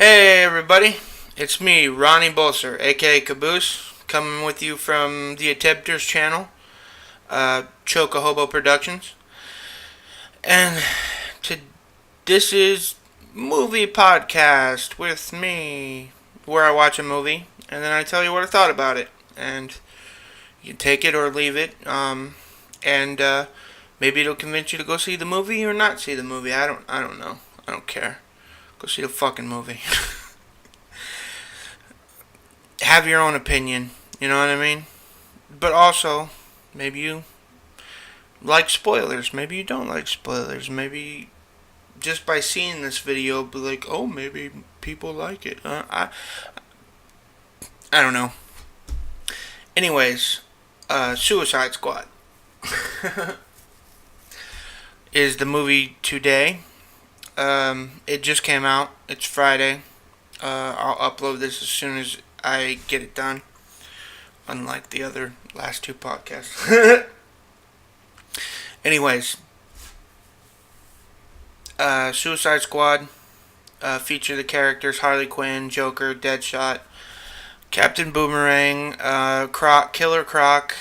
Hey everybody, it's me, Ronnie Bolser, aka Caboose, coming with you from the Attempters channel, Choka Hobo Productions. And this is Movie Podcast with me, where I watch a movie and then I tell you what I thought about it. And you take it or leave it, and maybe it'll convince you to go see the movie or not see the movie. I don't know. I don't care. Go see the fucking movie. Have your own opinion, you know what I mean? But also, maybe you like spoilers. Maybe you don't like spoilers. Maybe just by seeing this video, be like, oh, maybe people like it. I don't know. Anyways, Suicide Squad is the movie today. It just came out. It's Friday. I'll upload this as soon as I get it done. Unlike the other last two podcasts. Anyways, Suicide Squad feature the characters Harley Quinn, Joker, Deadshot, Captain Boomerang, Killer Croc,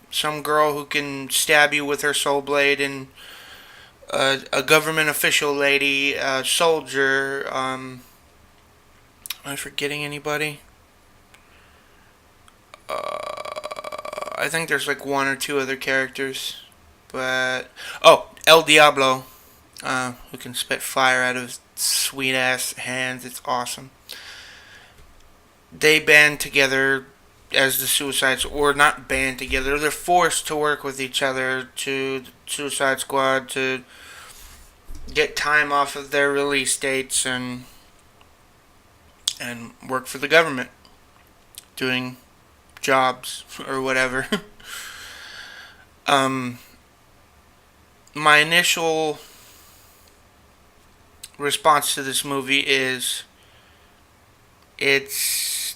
some girl who can stab you with her soul blade, and a government official lady, soldier. Am I forgetting anybody? I think there's like one or two other characters, but El Diablo, who can spit fire out of his sweet ass hands. It's awesome. They band together as the Suicides, or not band together. They're forced to work with each other to Suicide Squad to get time off of their release dates and work for the government, doing jobs or whatever. My initial response to this movie is it's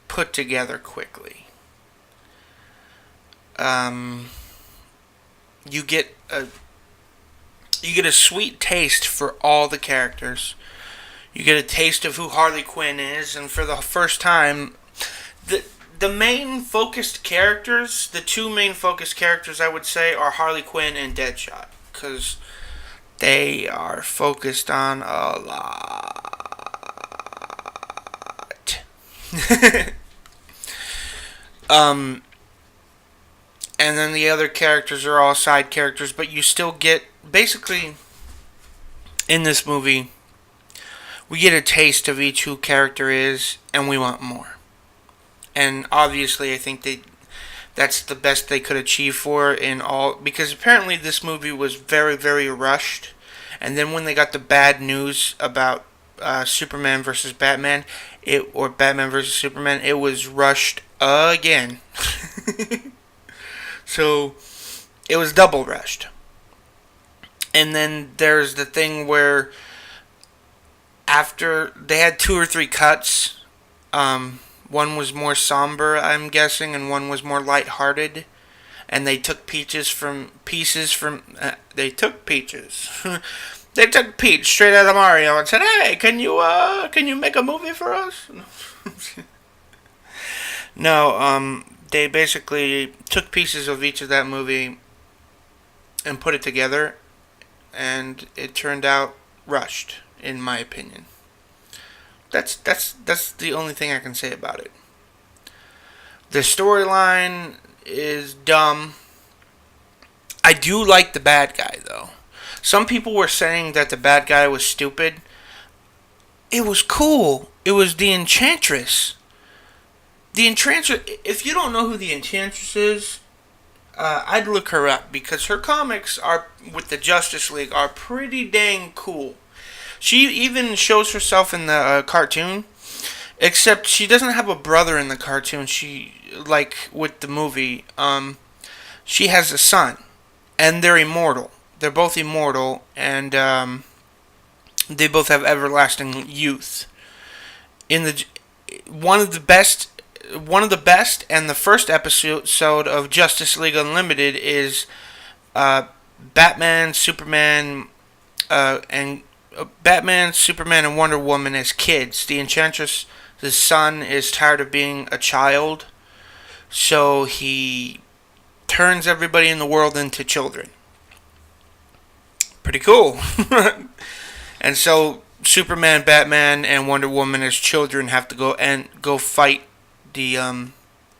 put together quickly. You get a sweet taste for all the characters. You get a taste of who Harley Quinn is, and for the first time, the main focused characters, the two main focused characters, I would say, are Harley Quinn and Deadshot, because they are focused on a lot. And then the other characters are all side characters, but you still get, basically, in this movie, we get a taste of each who character is, and we want more. And obviously, I think that's the best they could achieve for in all, because apparently this movie was very, very rushed. And then when they got the bad news about Superman versus Batman, or Batman versus Superman, it was rushed again. So it was double rushed. And then there's the thing where after they had 2 or 3 cuts, one was more somber, I'm guessing, and one was more lighthearted. And they took Peaches. They took Peach straight out of Mario and said, "Hey, can you make a movie for us?" No, they basically took pieces of each of that movie and put it together, and it turned out rushed, in my opinion. That's the only thing I can say about it. The storyline is dumb. I do like the bad guy, though. Some people were saying that the bad guy was stupid. It was cool. It was the Enchantress. The Enchantress, if you don't know who the Enchantress is, I'd look her up, because her comics are with the Justice League are pretty dang cool. She even shows herself in the cartoon, except she doesn't have a brother in the cartoon. She, like with the movie, she has a son, and they're immortal. They're both immortal, and they both have everlasting youth. In the one of the best, and the first episode of Justice League Unlimited is Batman, Superman, and Batman, Superman, and Wonder Woman as kids. The Enchantress, the son, is tired of being a child, so he turns everybody in the world into children. Pretty cool. And so Superman, Batman, and Wonder Woman as children have to go fight the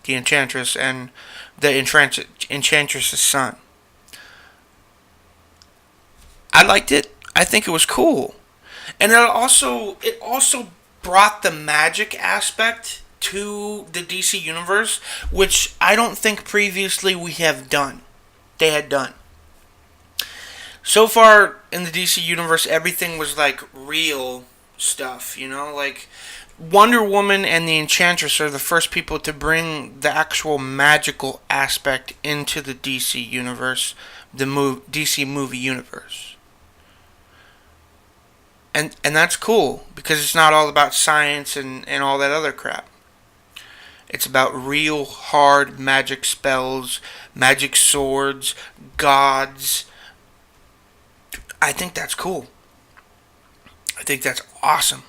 Enchantress and the Enchantress's son. I liked it. I think it was cool, and it also brought the magic aspect to the DC universe, which I don't think previously we have done. They had done. So far in the DC universe, everything was like real stuff, like Wonder Woman and the Enchantress are the first people to bring the actual magical aspect into the DC universe, DC movie universe. And that's cool because it's not all about science and all that other crap. It's about real hard magic spells, magic swords, gods. I think that's cool. I think that's awesome.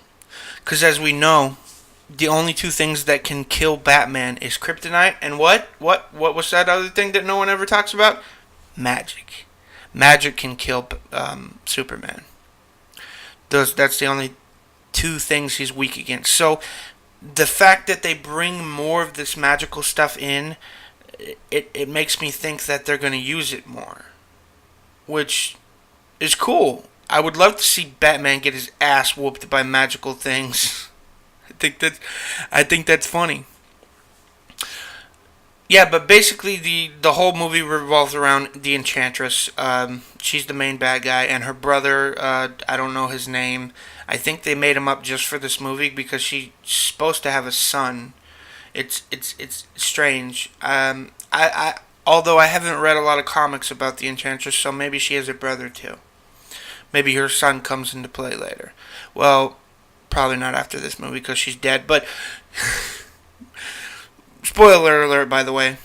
Because as we know, the only two things that can kill Batman is kryptonite and what was that other thing that no one ever talks about? Magic. Magic can kill Superman. That's the only two things he's weak against. So the fact that they bring more of this magical stuff in, it makes me think that they're going to use it more, which is cool. I would love to see Batman get his ass whooped by magical things. I think that's funny. Yeah, but basically the whole movie revolves around the Enchantress. She's the main bad guy, and her brother. I don't know his name. I think they made him up just for this movie because she's supposed to have a son. It's strange. I although I haven't read a lot of comics about the Enchantress, so maybe she has a brother too. Maybe her son comes into play later. Well, probably not after this movie because she's dead. But spoiler alert, by the way.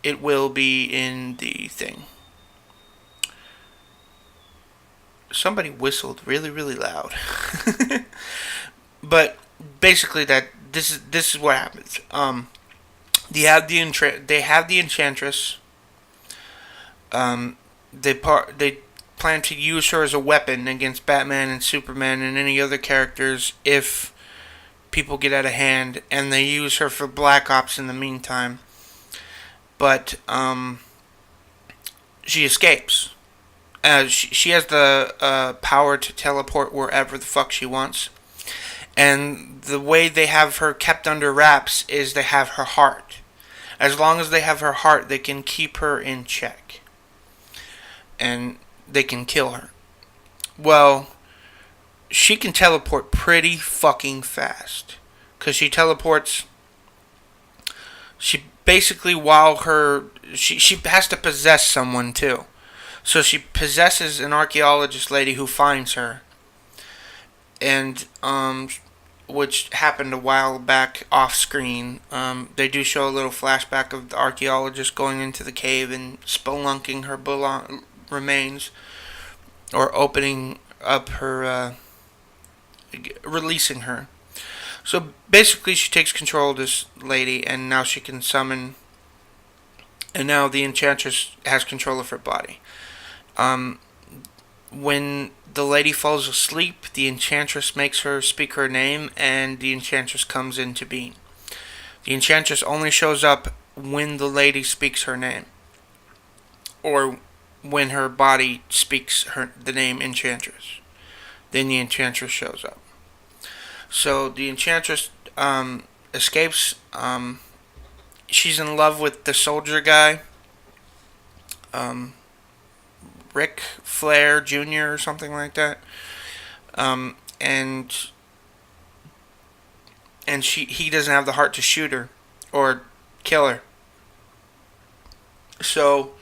It will be in the thing. Somebody whistled really, really loud. But basically, this is what happens. They have the Enchantress. They plan to use her as a weapon against Batman and Superman and any other characters if people get out of hand, and they use her for Black Ops in the meantime. But she escapes. She has the power to teleport wherever the fuck she wants. And the way they have her kept under wraps is they have her heart. As long as they have her heart, they can keep her in check. And they can kill her. Well, she can teleport pretty fucking fast. Because she teleports. She basically, she has to possess someone too. So she possesses an archaeologist lady who finds her. And, which happened a while back off screen. They do show a little flashback of the archaeologist going into the cave and spelunking her remains. Or opening up her, releasing her. So basically she takes control of this lady, and now she can summon, and now the Enchantress has control of her body. When the lady falls asleep, the Enchantress makes her speak her name, and the Enchantress comes into being. The Enchantress only shows up when the lady speaks her name. Or when her body speaks the name Enchantress. Then the Enchantress shows up. So the Enchantress escapes. She's in love with the soldier guy. Rick Flair Jr. or something like that. And he doesn't have the heart to shoot her or kill her. So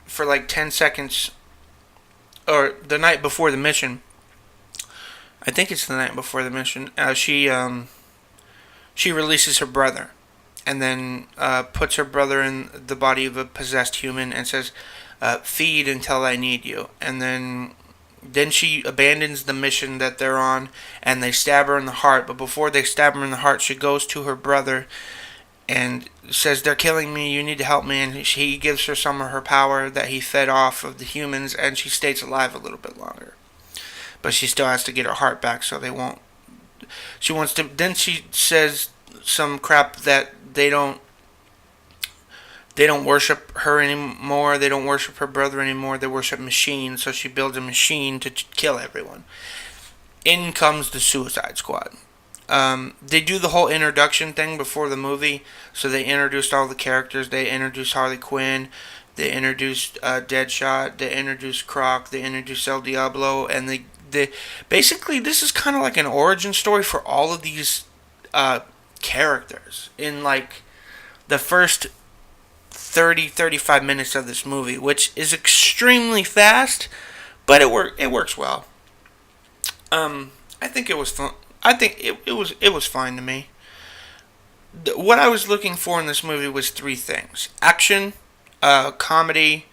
for like 10 seconds, or the night before the mission, I think it's the night before the mission, she releases her brother, and then puts her brother in the body of a possessed human and says, feed until I need you. And then she abandons the mission that they're on, and they stab her in the heart. But before they stab her in the heart, she goes to her brother and says, "They're killing me. You need to help me." And he gives her some of her power that he fed off of the humans, and she stays alive a little bit longer. But she still has to get her heart back, so they won't. She wants to. Then she says some crap that they don't worship her anymore. They don't worship her brother anymore. They worship machines. So she builds a machine to kill everyone. In comes the Suicide Squad. They do the whole introduction thing before the movie. So they introduced all the characters. They introduced Harley Quinn. They introduced Deadshot. They introduced Croc. They introduced El Diablo. And they basically, this is kind of like an origin story for all of these characters in like the first 30-35 minutes of this movie, which is extremely fast, but it works well. I think it was fun. I think it was fine to me. What I was looking for in this movie was three things: action, comedy,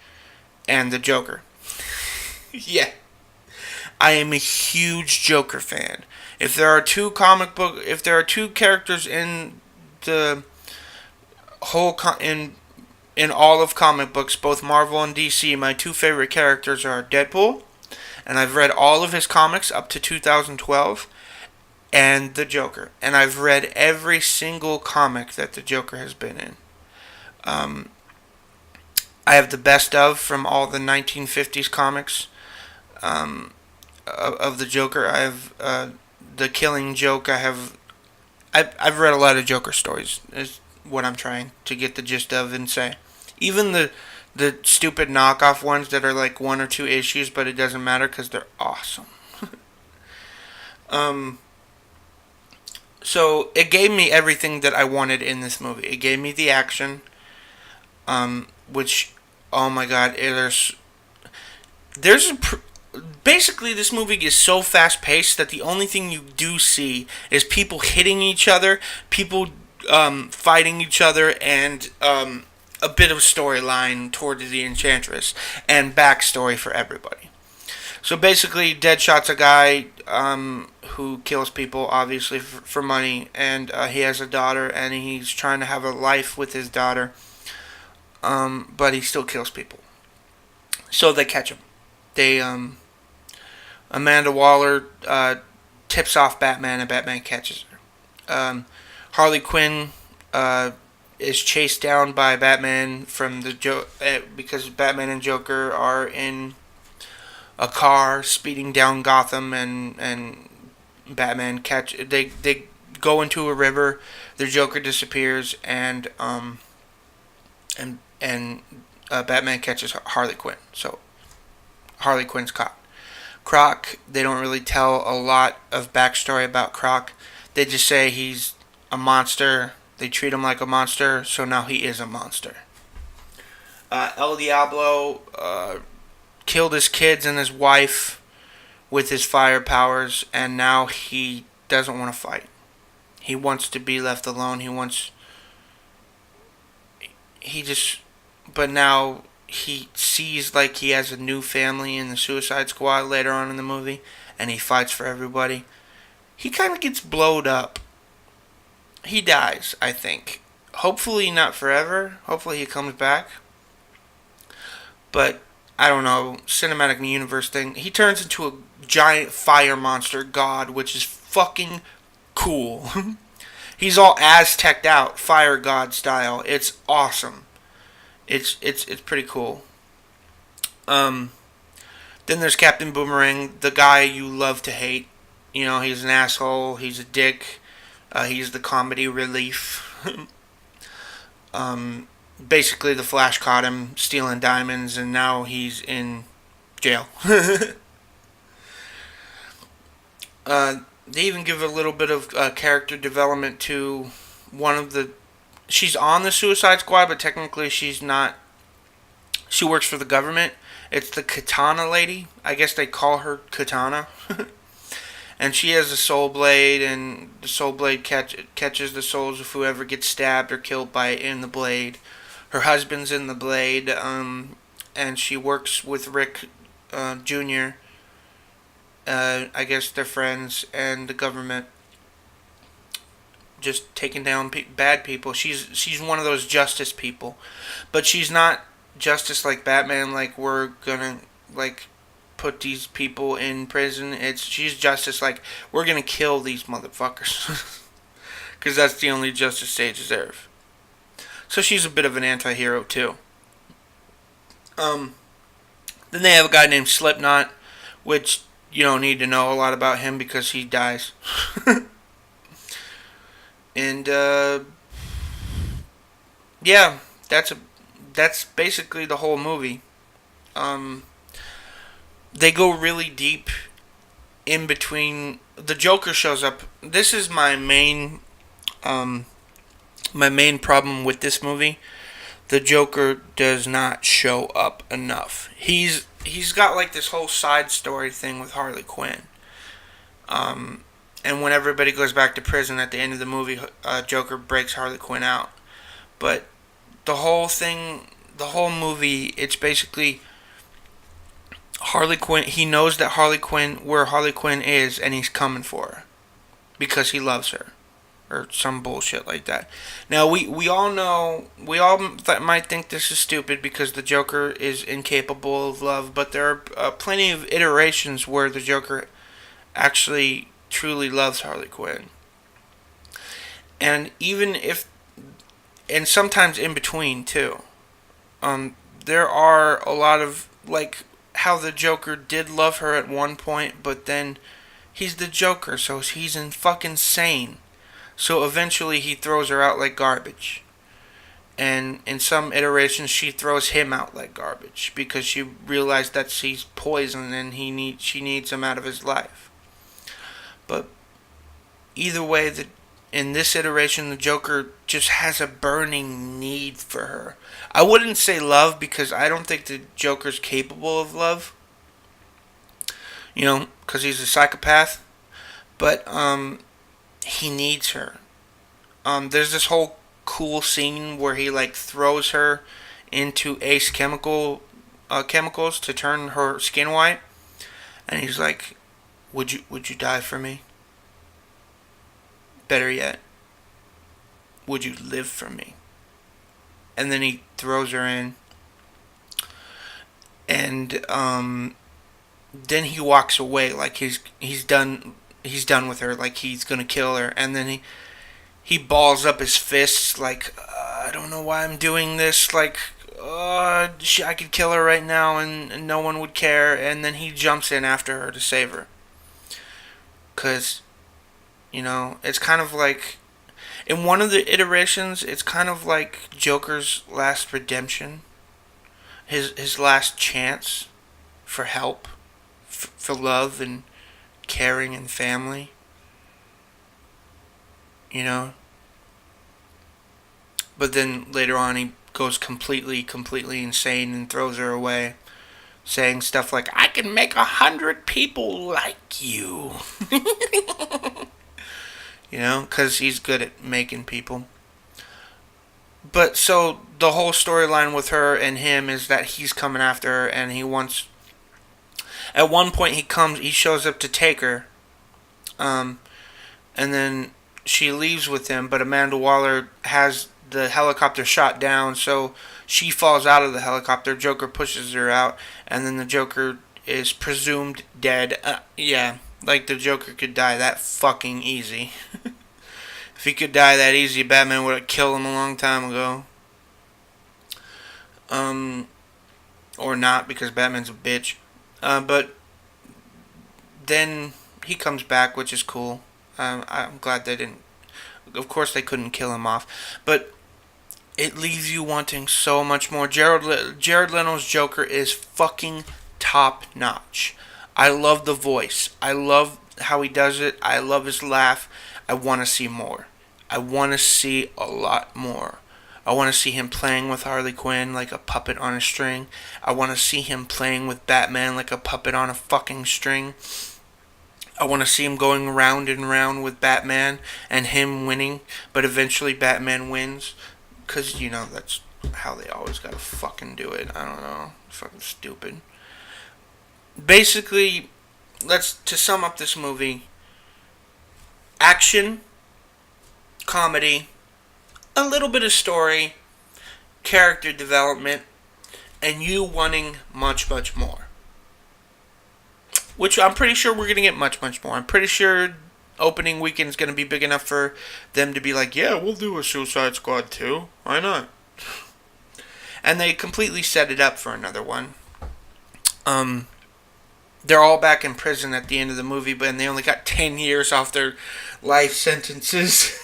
and the Joker. Yeah, I am a huge Joker fan. If there are two characters in the whole in all of comic books, both Marvel and DC, my two favorite characters are Deadpool, and I've read all of his comics up to 2012, and the Joker. And I've read every single comic that the Joker has been in. Um, I have the best of from all the 1950s comics of the Joker. I have the Killing Joke. I've read a lot of Joker stories. Is what I'm trying to get the gist of and say. Even the stupid knockoff ones that are like one or two issues, but it doesn't matter because they're awesome. um, so it gave me everything that I wanted in this movie. It gave me the action, which, oh my god, basically this movie is so fast paced that the only thing you do see is people hitting each other, people fighting each other, and a bit of storyline toward the Enchantress and backstory for everybody. So basically, Deadshot's a guy who kills people, obviously for money, and he has a daughter, and he's trying to have a life with his daughter, but he still kills people. So they catch him. Amanda Waller tips off Batman, and Batman catches her. Harley Quinn is chased down by Batman from because Batman and Joker are in a car speeding down Gotham, and Batman they go into a river. The Joker disappears, and Batman catches Harley Quinn. So Harley Quinn's caught. Croc, they don't really tell a lot of backstory about Croc. They just say he's a monster. They treat him like a monster, so now he is a monster. El Diablo killed his kids and his wife with his fire powers, and now he doesn't want to fight. He wants to be left alone. But now he sees like he has a new family in the Suicide Squad later on in the movie, and he fights for everybody. He kind of gets blowed up. He dies, I think. Hopefully not forever. Hopefully he comes back. But, I don't know, cinematic universe thing. He turns into a giant fire monster god, which is fucking cool. He's all Aztec'd out, fire god style. It's awesome. It's pretty cool. Then there's Captain Boomerang, the guy you love to hate. You know, he's an asshole, he's a dick. He's the comedy relief. Basically, the Flash caught him stealing diamonds, and now he's in jail. They even give a little bit of character development to one of the... She's on the Suicide Squad, but technically she's not. She works for the government. It's the Katana lady. I guess they call her Katana. And she has a soul blade, and the soul blade catches the souls of whoever gets stabbed or killed by it in the blade. Her husband's in the blade. and she works with Rick Jr. I guess they're friends, and the government just taking down bad people. She's one of those justice people, but she's not justice like Batman. Like, we're gonna like put these people in prison. She's justice like, we're gonna kill these motherfuckers, because that's the only justice they deserve. So she's a bit of an anti-hero too. Then they have a guy named Slipknot, which you don't need to know a lot about him because he dies. And yeah, that's basically the whole movie. Um, they go really deep in between. The Joker shows up. This is um, my main problem with this movie. The Joker does not show up enough. He's got like this whole side story thing with Harley Quinn. And when everybody goes back to prison at the end of the movie, Joker breaks Harley Quinn out. But the whole thing, the whole movie, it's basically Harley Quinn. He knows that where Harley Quinn is, and he's coming for her because he loves her, or some bullshit like that. Now we all know, might think this is stupid because the Joker is incapable of love, but there are plenty of iterations where the Joker actually truly loves Harley Quinn. And and sometimes in between too. There are a lot of, like, how the Joker did love her at one point, but then he's the Joker, so he's in fucking sane. So eventually he throws her out like garbage. And in some iterations she throws him out like garbage because she realized that she's poison and she needs him out of his life. But either way, in this iteration, the Joker just has a burning need for her. I wouldn't say love because I don't think the Joker's capable of love. Because he's a psychopath. But he needs her. There's this whole cool scene where he like throws her into Ace chemicals to turn her skin white, and he's like, Would you die for me? Better yet, would you live for me? And then he throws her in, and then he walks away like he's done with her, like he's gonna kill her, and then he balls up his fists like, I don't know why I'm doing this, like, I could kill her right now and no one would care, and then he jumps in after her to save her. Because, it's kind of like, in one of the iterations, it's kind of like Joker's last redemption. His last chance for help, for love and caring and family. But then later on he goes completely insane and throws her away, saying stuff like, I can make 100 people like you. Because he's good at making people. But so the whole storyline with her and him is that he's coming after her, and he wants. At one point he shows up to take her, and then she leaves with him. But Amanda Waller has the helicopter shot down, so she falls out of the helicopter. Joker pushes her out, and then the Joker is presumed dead. Yeah, like the Joker could die that fucking easy. If he could die that easy, Batman would have killed him a long time ago. Or not, because Batman's a bitch. But then he comes back, which is cool. I'm glad they didn't. Of course, they couldn't kill him off, but it leaves you wanting so much more. Jared Leto's Joker is fucking top notch. I love the voice. I love how he does it. I love his laugh. I want to see more. I want to see a lot more. I want to see him playing with Harley Quinn like a puppet on a string. I want to see him playing with Batman like a puppet on a fucking string. I want to see him going round and round with Batman and him winning, but eventually Batman wins. Because, that's how they always gotta fucking do it. I don't know. Fucking stupid. Basically, to sum up this movie: action, comedy, a little bit of story, character development, and you wanting much, much more. Which I'm pretty sure we're going to get much, much more. I'm pretty sure opening weekend is going to be big enough for them to be like, yeah, we'll do a Suicide Squad 2. Why not? And they completely set it up for another one. They're all back in prison at the end of the movie, but they only got 10 years off their life sentences.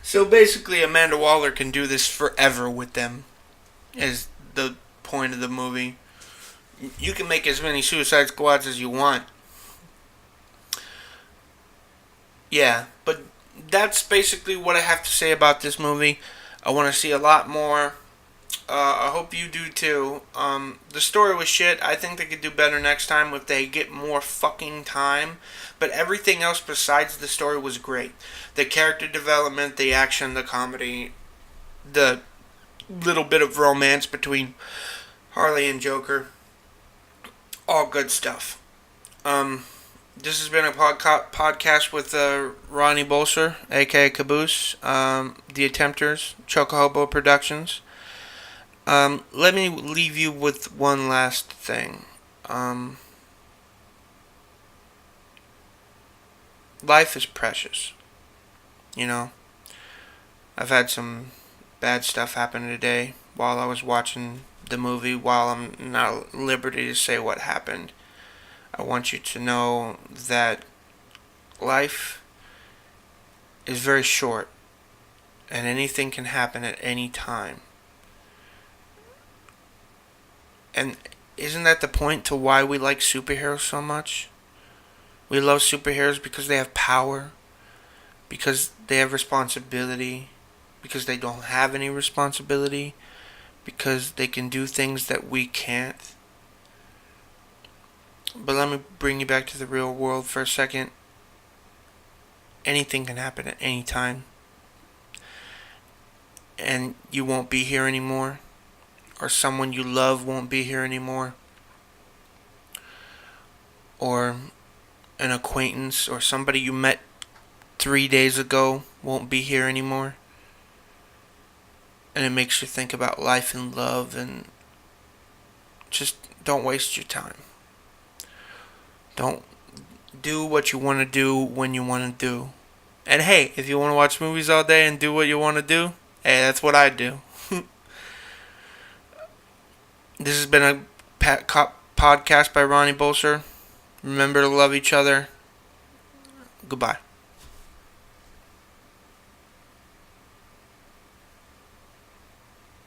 So basically, Amanda Waller can do this forever with them, is the point of the movie. You can make as many Suicide Squads as you want. Yeah, but that's basically what I have to say about this movie. I want to see a lot more. I hope you do too. The story was shit. I think they could do better next time if they get more fucking time. But everything else besides the story was great. The character development, the action, the comedy, the little bit of romance between Harley and Joker. All good stuff. This has been a podcast with Ronnie Bolser, aka Caboose, The Attempters, Chocohobo Productions. Let me leave you with one last thing. Life is precious. You know, I've had some bad stuff happen today while I was watching the movie. While I'm not at liberty to say what happened, I want you to know that life is very short and anything can happen at any time. And isn't that the point to why we like superheroes so much? We love superheroes because they have power, because they have responsibility, because they don't have any responsibility, because they can do things that we can't. But let me bring you back to the real world for a second. Anything can happen at any time. And you won't be here anymore. Or someone you love won't be here anymore. Or an acquaintance or somebody you met 3 days ago won't be here anymore. And it makes you think about life and love, and just don't waste your time. Don't do what you want to do when you want to do. And hey, if you want to watch movies all day and do what you want to do, hey, that's what I do. This has been a podcast by Ronnie Bolser. Remember to love each other. Goodbye.